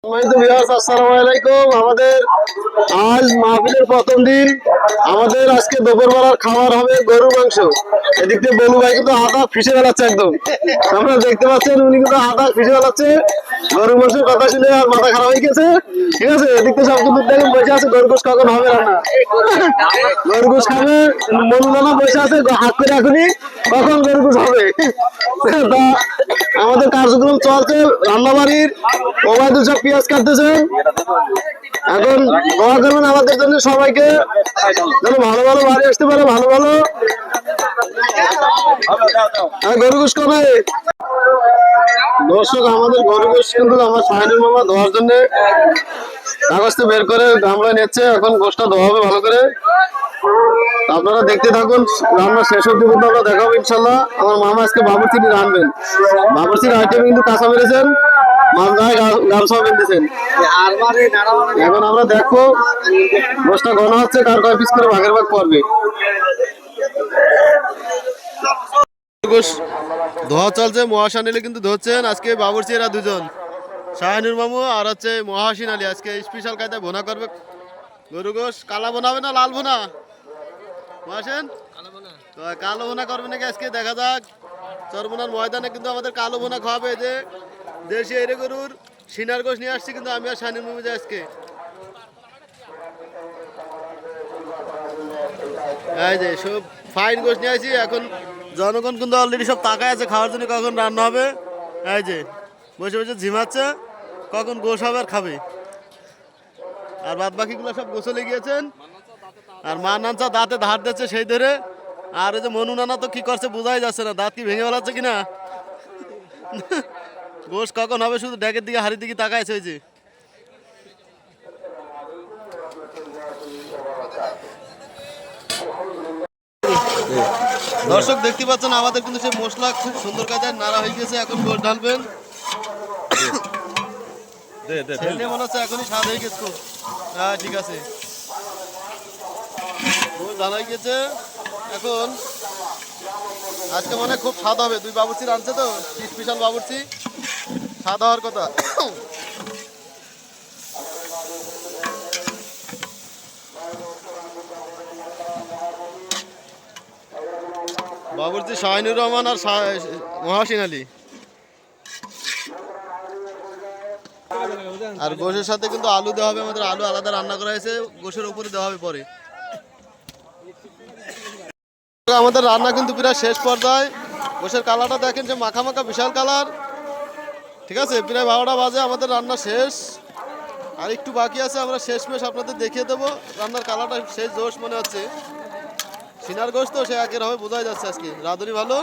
আসসালামু আলাইকুম। আমাদের আজ মাহফিলের প্রথম দিন। আমাদের আজকে দুপুরবেলার খাবার হবে গরুর মাংস। এদিক থেকে বলু ভাই কিন্তু হাতা ফিসে বেলাচ্ছে একদম। আপনারা দেখতে পাচ্ছেন উনি কিন্তু হাতা ফিসে বেলাচ্ছে। গরুর মাংসের কথা শুনে আর মাথা খারাপ হয়ে গেছে। ঠিক আছে, এদিক থেকে সব কিন্তু দেখেন বসে আছে। গরুর গোশ কখন হবে রান্না? গরুর গোশ খাবে। মনুলানা বসে আছে হাত করে এখনই কখন গরুর গোশ হবে। তা আমাদের কার্যক্রম চলছে। রান্নাবাড়ির ওবায়দুল সব পেঁয়াজ কাটতেছে। এখন দোয়া করবেন আমাদের জন্য সবাইকে, যেন ভালো ভালো বাড়ি আসতে পারে। ভালো ভালো গরু গোশ কবে দর্শক? আমাদের গরু গোশ কিন্তু আমার সাহেনুর মামা ধোয়ার জন্য কাগজটা বের করে গামলা নিচ্ছে। এখন গোশটা ধোয়া হবে ভালো করে। আপনারা দেখতে থাকুন, রান্না শেষ অব্দি পর্যন্ত আমরা দেখাবো ইনশাল্লাহ। আমার মামা আজকে বাবুর্চিনি রানবেন। বাবুর্চির আইটেম কিন্তু কাঁচা মেরেছেন, মাছ গায়ে গামছা বেঁধেছেন। এখন আমরা দেখো গোশটা ঘন হচ্ছে, কার কয় পিস করে ভাগের ভাগ পড়বে। গোশ ধোয়া চলছে, মহাসান আলী কিন্তু ধরছেন আজকে। বাবুর্চি এরা দুজন, শাহিনুর মামু আর হচ্ছে মহাসিন আলী, আজকে স্পেশাল কায়দায় ভোনা করবে গরু গোশ। কালা বোনা হবে না লাল বোনা? মহাসেন কালো বোনা করবে নাকি আজকে? দেখা যাক। চরমোনার ময়দানে কিন্তু আমাদের কালো বোনা খাওয়াবে। যে দেশি এরে গরুর সিনার গোশ নিয়ে আসছি কিন্তু আমি আর শাহিনুর মামু যে আজকে। এই যে সব ফাইন গোশ নিয়ে আসি। এখন জনগণ কিন্তু অলরেডি সব তাকায় আছে খাওয়ার জন্য, কখন রান্না হবে। এই যে বসে বসে ঝিমাচ্ছে, কখন গোশ হবে আর খাবে। আর বাদ বাকিগুলো সব গোসলে গিয়েছেন। আর মা নানচা দাঁতে ধার দিচ্ছে সেই ধরে। আর ওই যে মনু নানা তো কি করছে বোঝাই যাচ্ছে না, দাঁত কি ভেঙে ফেলাচ্ছে কিনা। গোশ কখন হবে শুধু ড্যাগের দিকে হাড়ির দিকে তাকাইছে। ওই যে দর্শক দেখতে পাচ্ছেন আমাদের কিন্তু সেই মশলা খুব সুন্দর কাজে নাড়া হয়ে গেছে। এখন গোশ ঢালবেন। মনে হচ্ছে এখনই স্বাদ হয়ে গেছে খুব। হ্যাঁ ঠিক আছে, গোশ ঢালা হয়ে গেছে। এখন আজকে মনে খুব স্বাদ হবে। দুই বাবুর্চি আনছে তো, স্পেশাল বাবুর্চি, স্বাদ হওয়ার কথা। বাবুর্চি শাহিনুর রহমান আর মহাসিন আলী। আর গোশের সাথে কিন্তু আলু দেওয়া হবে আমাদের। আলু আলাদা রান্না করা হয়েছে, গোশের উপরে দেওয়া হবে পরে। আমাদের রান্না কিন্তু প্রায় শেষ পর্যায়ে। গোশের কালারটা দেখেন, যে মাখা মাখা বিশাল কালার। ঠিক আছে, প্রায় 12টা বাজে, আমাদের রান্না শেষ। আর একটু বাকি আছে, আমরা শেষমেশ আপনাদের দেখিয়ে দেবো। রান্নার কালারটা শেষ জোশ মনে হচ্ছে। সিনার গোশ তো সে একের হবে বোঝাই যাচ্ছে আজকে। রাঁধুনি ভালো।